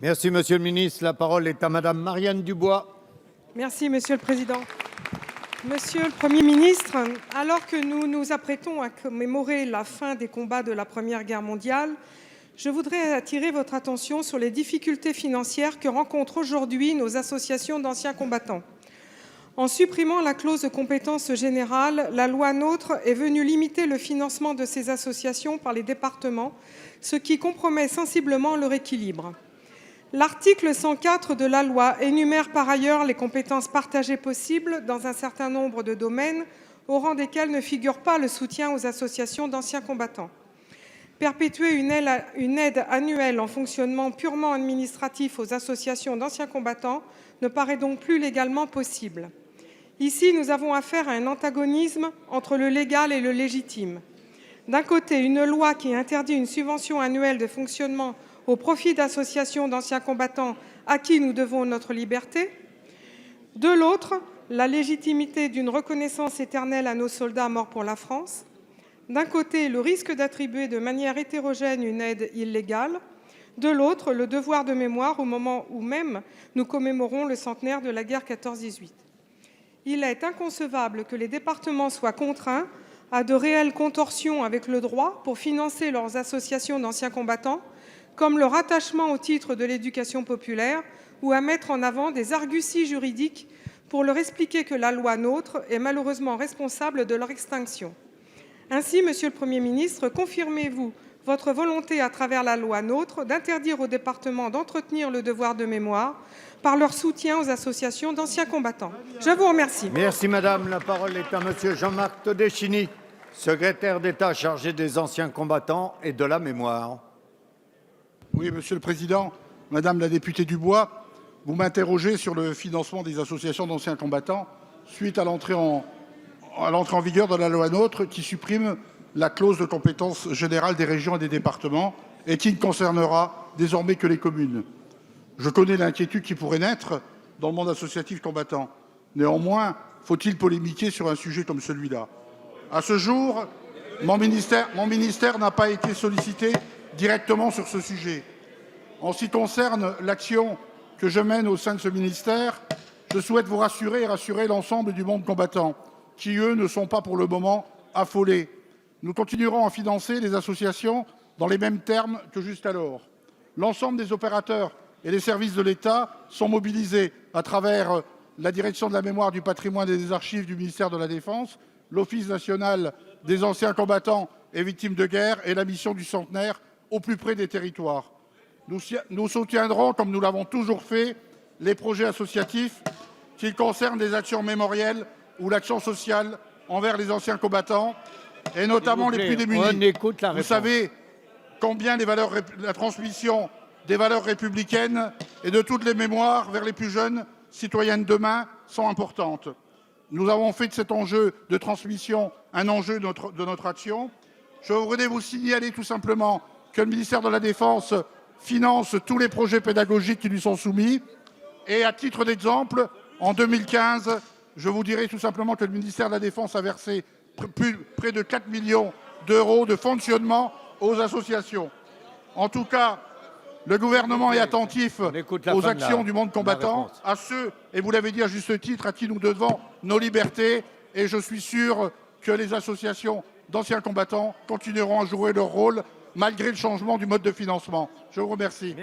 Merci, Monsieur le ministre. La parole est à Madame Marianne Dubois. Merci, Monsieur le Président. Monsieur le Premier ministre, alors que nous nous apprêtons à commémorer la fin des combats de la Première Guerre mondiale, je voudrais attirer votre attention sur les difficultés financières que rencontrent aujourd'hui nos associations d'anciens combattants. En supprimant la clause de compétence générale, la loi NOTRe est venue limiter le financement de ces associations par les départements, ce qui compromet sensiblement leur équilibre. L'article 104 de la loi énumère par ailleurs les compétences partagées possibles dans un certain nombre de domaines, au rang desquels ne figure pas le soutien aux associations d'anciens combattants. Perpétuer une aide annuelle en fonctionnement purement administratif aux associations d'anciens combattants ne paraît donc plus légalement possible. Ici, nous avons affaire à un antagonisme entre le légal et le légitime. D'un côté, une loi qui interdit une subvention annuelle de fonctionnement au profit d'associations d'anciens combattants à qui nous devons notre liberté. De l'autre, la légitimité d'une reconnaissance éternelle à nos soldats morts pour la France. D'un côté, le risque d'attribuer de manière hétérogène une aide illégale. De l'autre, le devoir de mémoire au moment où même nous commémorons le centenaire de la guerre 14-18. Il est inconcevable que les départements soient contraints à de réelles contorsions avec le droit pour financer leurs associations d'anciens combattants, comme le rattachement au titre de l'éducation populaire, ou à mettre en avant des arguties juridiques pour leur expliquer que la loi NOTRe est malheureusement responsable de leur extinction. Ainsi, Monsieur le Premier ministre, confirmez-vous votre volonté, à travers la loi NOTRe, d'interdire aux départements d'entretenir le devoir de mémoire par leur soutien aux associations d'anciens combattants? Je vous remercie. Merci, Madame. La parole est à Monsieur Jean-Marc Todeschini, secrétaire d'État chargé des anciens combattants et de la mémoire. Oui, Monsieur le Président, Madame la députée Dubois, vous m'interrogez sur le financement des associations d'anciens combattants suite à l'entrée en vigueur de la loi NOTRe qui supprime la clause de compétence générale des régions et des départements et qui ne concernera désormais que les communes. Je connais l'inquiétude qui pourrait naître dans le monde associatif combattant. Néanmoins, faut-il polémiquer sur un sujet comme celui-là? À ce jour, mon ministère n'a pas été sollicité directement sur ce sujet. En ce qui concerne l'action que je mène au sein de ce ministère, je souhaite vous rassurer et rassurer l'ensemble du monde combattant, qui, eux, ne sont pas pour le moment affolés. Nous continuerons à financer les associations dans les mêmes termes que jusqu'alors. L'ensemble des opérateurs et les services de l'État sont mobilisés à travers la Direction de la mémoire, du patrimoine et des archives du ministère de la Défense, l'Office national des anciens combattants et victimes de guerre et la mission du centenaire au plus près des territoires. Nous soutiendrons, comme nous l'avons toujours fait, les projets associatifs, qu'ils concernent des actions mémorielles ou l'action sociale envers les anciens combattants, et notamment les plus démunis. Vous savez combien la transmission des valeurs républicaines et de toutes les mémoires vers les plus jeunes citoyens de demain sont importantes. Nous avons fait de cet enjeu de transmission un enjeu de notre action. Je voudrais vous signaler tout simplement que le ministère de la Défense finance tous les projets pédagogiques qui lui sont soumis. Et à titre d'exemple, en 2015, je vous dirai tout simplement que le ministère de la Défense a versé près de 4 millions d'euros de fonctionnement aux associations. En tout cas, le gouvernement est attentif aux actions du monde combattant, à ceux, et vous l'avez dit à juste titre, à qui nous devons nos libertés. Et je suis sûr que les associations d'anciens combattants continueront à jouer leur rôle malgré le changement du mode de financement. Je vous remercie.